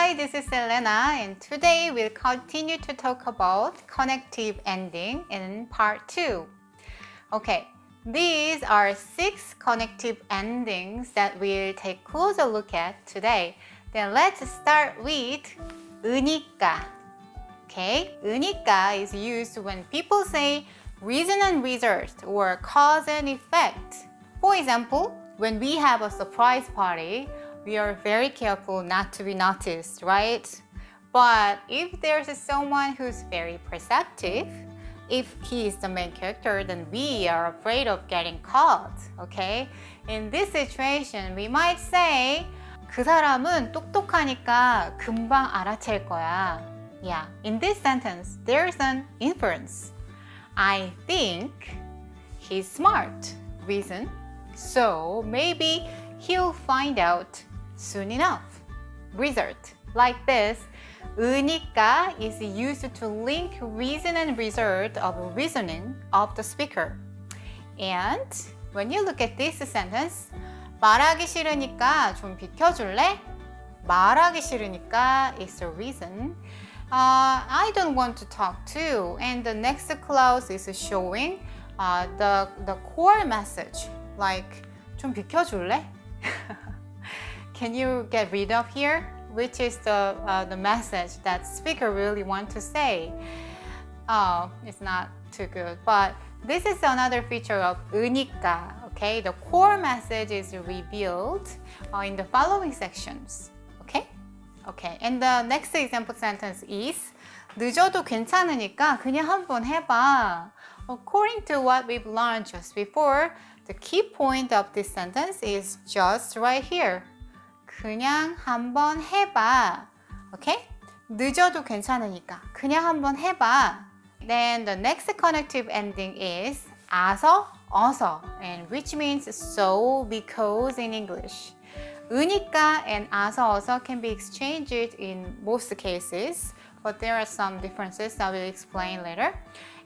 Hi, this is Elena, and today we'll continue to talk about connective ending in part 2. Okay, these are 6 connective endings that we'll take closer look at today. Then let's start with 으니까. Okay, 으니까 is used when people say reason and result or cause and effect. For example, when we have a surprise party, we are very careful not to be noticed, right? But if there's someone who's very perceptive, if he is the main character, then we are afraid of getting caught, okay? In this situation, we might say, 그 사람은 똑똑하니까 금방 알아챌 거야. Yeah, in this sentence, there's an inference. I think he's smart. Reason, so maybe he'll find out soon enough. Result, like this, 으니까 is used to link reason and result of reasoning of the speaker. And when you look at this sentence, 말하기 싫으니까 좀 비켜줄래? 말하기 싫으니까 is the reason. I don't want to talk to, and the next clause is showing the core message, like 좀 비켜줄래? Can you get rid of here? Which is the message that speaker really want to say. Oh, it's not too good. But this is another feature of 으니까. Okay, the core message is revealed in the following sections. Okay? Okay, and the next example sentence is 늦어도 괜찮으니까 그냥 한번 해봐. According to what we've learned just before, the key point of this sentence is just right here. 그냥 한번 해봐. Okay? 늦어도 괜찮으니까 그냥 한번 해봐. Then the next connective ending is 아서, 어서, and which means so, because in English. 으니까 and 아서, 어서 can be exchanged in most cases, but there are some differences that we'll explain later.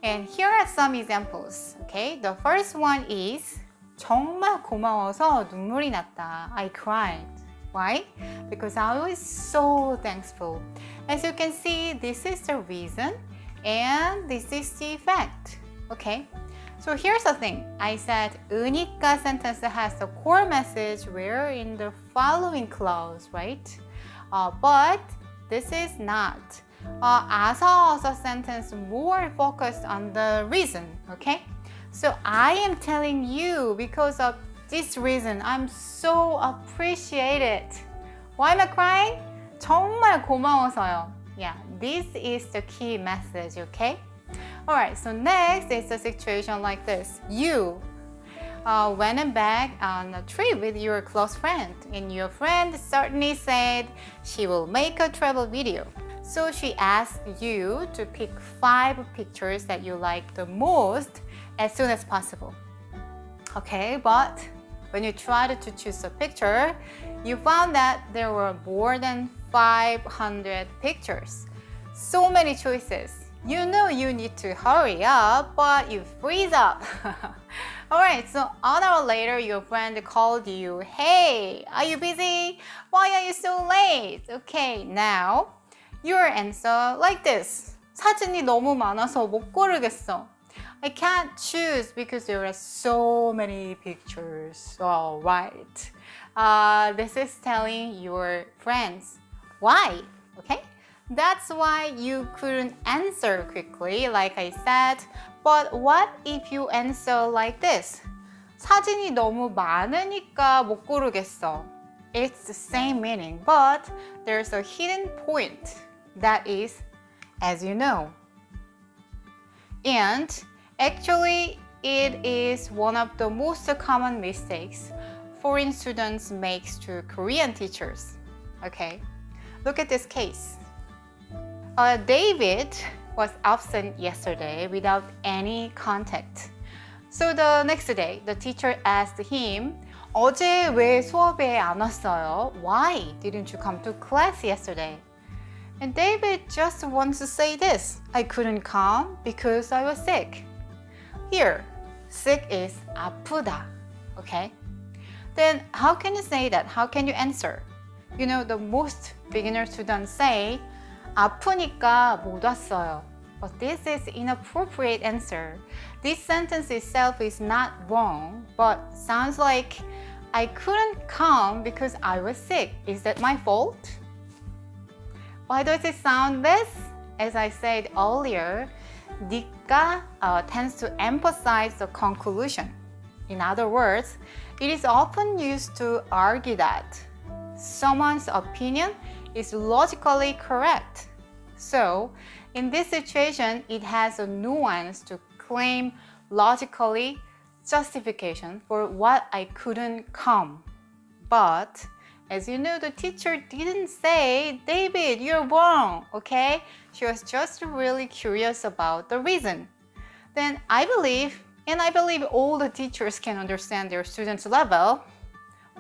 And here are some examples. Okay, the first one is 정말 고마워서 눈물이 났다. I cried. Why? Because I was so thankful. As you can see, this is the reason and this is the effect. Okay? So here's the thing. I said 으니까 sentence has the core message where in the following clause, right? But this is not. 아서 어서 sentence more focused on the reason. Okay? So I am telling you because of this reason, I'm so appreciated. Why am I crying? 정말 고마워서요. Yeah, this is the key message, okay? Alright, so next is a situation like this. You went back on a trip with your close friend, and your friend certainly said she will make a travel video. So she asked you to pick 5 pictures that you like the most as soon as possible. Okay, but when you tried to choose a picture, you found that there were more than 500 pictures. So many choices. You know you need to hurry up, but you freeze up. Alright, so an hour later, your friend called you. Hey, are you busy? Why are you so late? Okay, now your answer like this. 사진이 너무 많아서 못 고르겠어. I can't choose because there are so many pictures. All right. This is telling your friends why. Okay? That's why you couldn't answer quickly, like I said. But what if you answer like this? 사진이 너무 많으니까 못 고르겠어. It's the same meaning, but there's a hidden point. That is, as you know. And actually, it is one of the most common mistakes foreign students make to Korean teachers. Okay, look at this case. David was absent yesterday without any contact. So the next day, the teacher asked him, 어제 왜 수업에 안 왔어요? Why didn't you come to class yesterday? And David just wants to say this. I couldn't come because I was sick. Here, sick is 아프다. Okay? Then how can you say that? How can you answer? You know, the most beginner students say, 아프니까 못 왔어요. But this is inappropriate answer. This sentence itself is not wrong, but sounds like I couldn't come because I was sick. Is that my fault? Why does it sound this? As I said earlier, 니까 tends to emphasize the conclusion. In other words, it is often used to argue that someone's opinion is logically correct. So, in this situation, it has a nuance to claim logically justification for what I couldn't come. But, as you know, the teacher didn't say, David, you're wrong, okay? She was just really curious about the reason. Then I believe all the teachers can understand their students' level,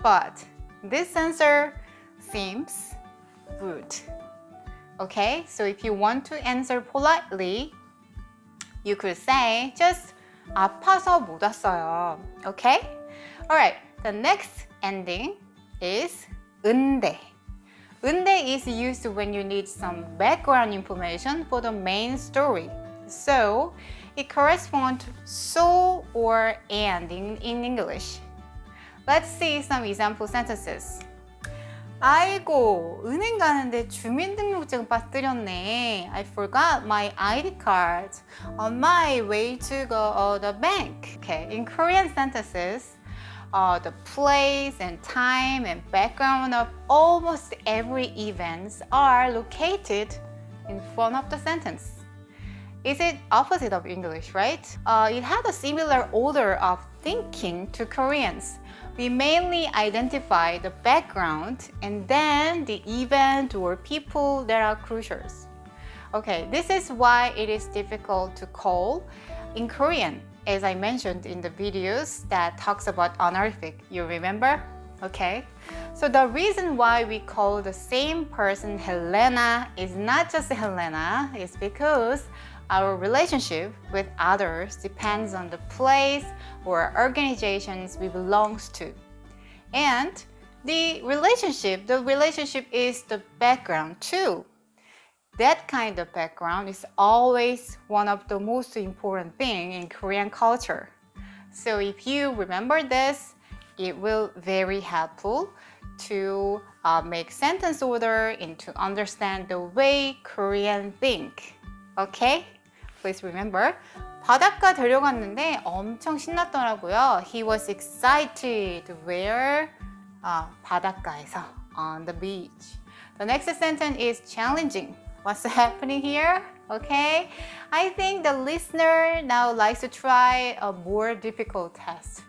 but this answer seems rude. Okay, so if you want to answer politely, you could say just 아파서 못 왔어요. Okay? Alright, the next ending is 은대. 은대 is used when you need some background information for the main story. So, it corresponds to so or and in English. Let's see some example sentences. 아이고, 은행 가는데 주민등록증 빠뜨렸네. I forgot my ID card on my way to the bank. Okay, in Korean sentences, the place and time and background of almost every event are located in front of the sentence. Is it opposite of English, right? It had a similar order of thinking to Koreans. We mainly identify the background and then the event or people that are crucial. Okay, this is why it is difficult to call in Korean, as I mentioned in the videos that talks about honorific. You remember? Okay. So the reason why we call the same person Helena is not just Helena, it's because our relationship with others depends on the place or organizations we belong to. And the relationship is the background too. That kind of background is always one of the most important things in Korean culture. So if you remember this, it will be very helpful to make sentence order and to understand the way Koreans think. Okay? Please remember. 바닷가 데려갔는데 엄청 신났더라고요. He was excited. Where? 바닷가에서. On the beach. The next sentence is challenging. What's happening here? Okay. I think the listener now likes to try a more difficult test.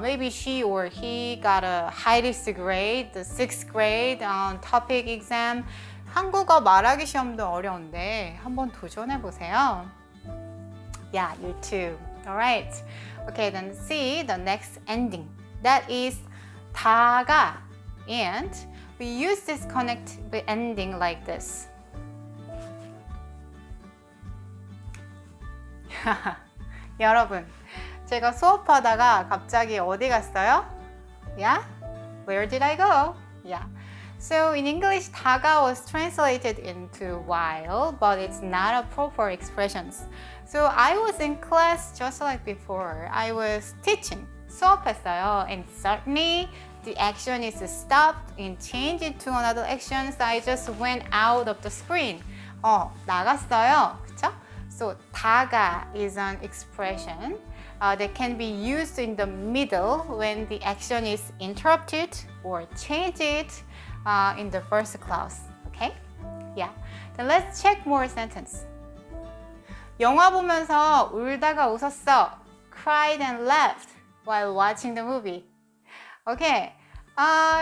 Maybe she or he got a highest grade, the 6th grade on topic exam. 한국어 말하기 시험도 어려운데 한번 도전해 보세요. Yeah, you too. Alright. Okay, then see the next ending. That is 다가. And we use this connective ending like this. 여러분, 제가 수업하다가 갑자기 어디 갔어요? Yeah? Where did I go? Yeah. So in English, 다가 was translated into while, but it's not a proper expression. So I was in class just like before. I was teaching, 수업했어요. And suddenly the action is stopped and changed to another action. So I just went out of the screen. 나갔어요. 그쵸? So 다가 is an expression that can be used in the middle when the action is interrupted or changed in the first clause. Okay? Yeah. Then let's check more sentence. 영화 보면서 울다가 웃었어. Cried and laughed while watching the movie. Okay.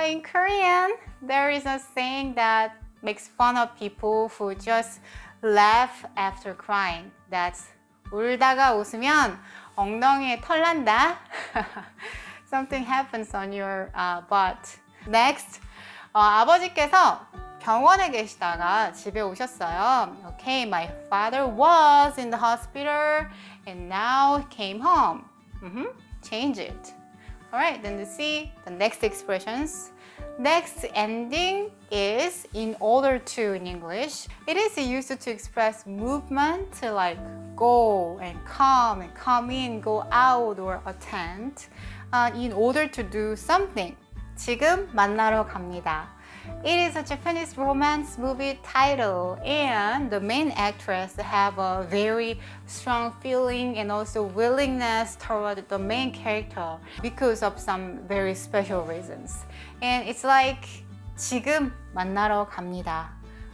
In Korean, there is a saying that makes fun of people who just laugh after crying. That's 울다가 웃으면 엉덩이에 털 난다. Something happens on your butt. Next, 아버지께서 병원에 계시다가 집에 오셨어요. Okay, my father was in the hospital and now came home. Change it. Alright, then to see the next expressions. Next ending is in order to in English. It is used to express movement like go and come in, go out or attend in order to do something. 지금 만나러 갑니다. It is a Japanese romance movie title and the main actress have a very strong feeling and also willingness toward the main character because of some very special reasons. And it's like 지금 만나러 갑니다.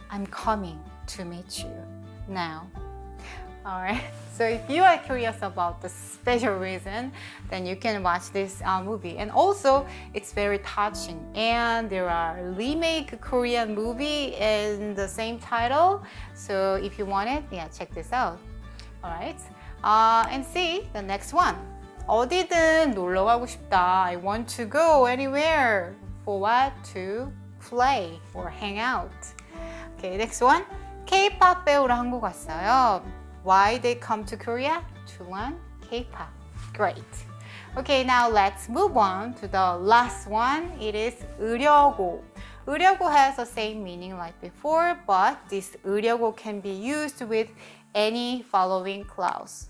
I'm coming to meet you now. Alright, so if you are curious about the special reason, then you can watch this movie. And also, it's very touching. And there are remake Korean movie in the same title. So if you want it, yeah, check this out. Alright, and see the next one. 어디든 놀러 가고 싶다. I want to go anywhere. For what? To play or hang out. Okay, next one. K-pop 배우로 한국 왔어요. Why they come to Korea? To learn K-pop. Great. Okay, now let's move on to the last one. It is 으려고. 으려고 has the same meaning like before, but this 으려고 can be used with any following clause.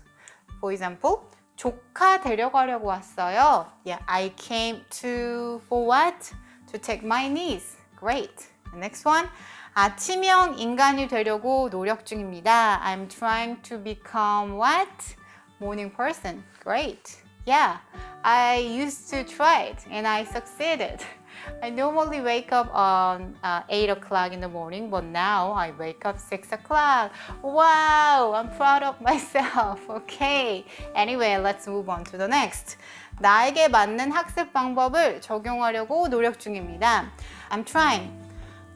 For example, 조카 데려가려고 왔어요. Yeah, I came to, for what? To take my niece. Great. The next one. 아침형 인간이 되려고 노력 중입니다. I'm trying to become what? Morning person. Great. Yeah, I used to try it and I succeeded. I normally wake up on 8 o'clock in the morning, but now I wake up 6 o'clock. Wow, I'm proud of myself. Okay. Anyway, let's move on to the next. 나에게 맞는 학습 방법을 적용하려고 노력 중입니다. I'm trying.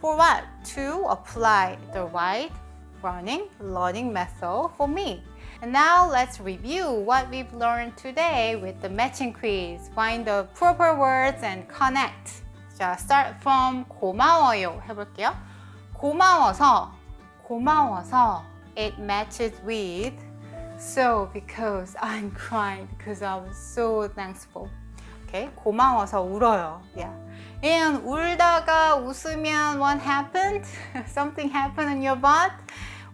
For what? To apply the right learning method for me. And now let's review what we've learned today with the matching quiz. Find the proper words and connect. 자, start from 고마워요 해볼게요. 고마워서 it matches with so because I'm crying because I was so thankful. Okay, 고마워서 울어요. Yeah. And 울다가 웃으면 what happened? Something happened in your butt.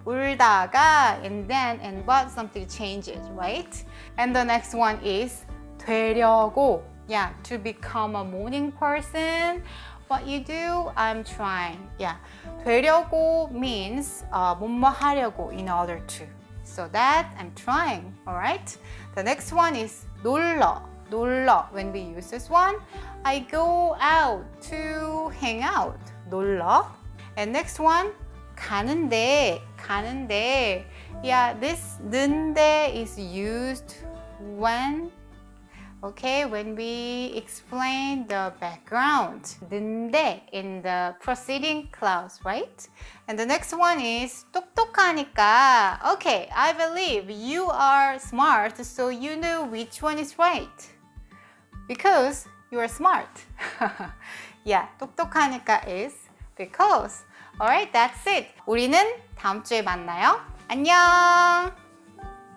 울다가 and then and but something changes, right? And the next one is 되려고. Yeah, to become a morning person. What you do? I'm trying. Yeah, 되려고 means 뭐뭐 하려고 in order to. So that I'm trying. Alright. The next one is 놀러. When we use this one, I go out to hang out. 놀러. And next one, 가는데. Yeah, this 는데 is used when we explain the background. 는데 in the preceding clause, right? And the next one is 똑똑하니까. Okay, I believe you are smart, so you know which one is right. Because you are smart. Yeah, 똑똑하니까 is because. Alright, that's it. 우리는 다음 주에 만나요. 안녕!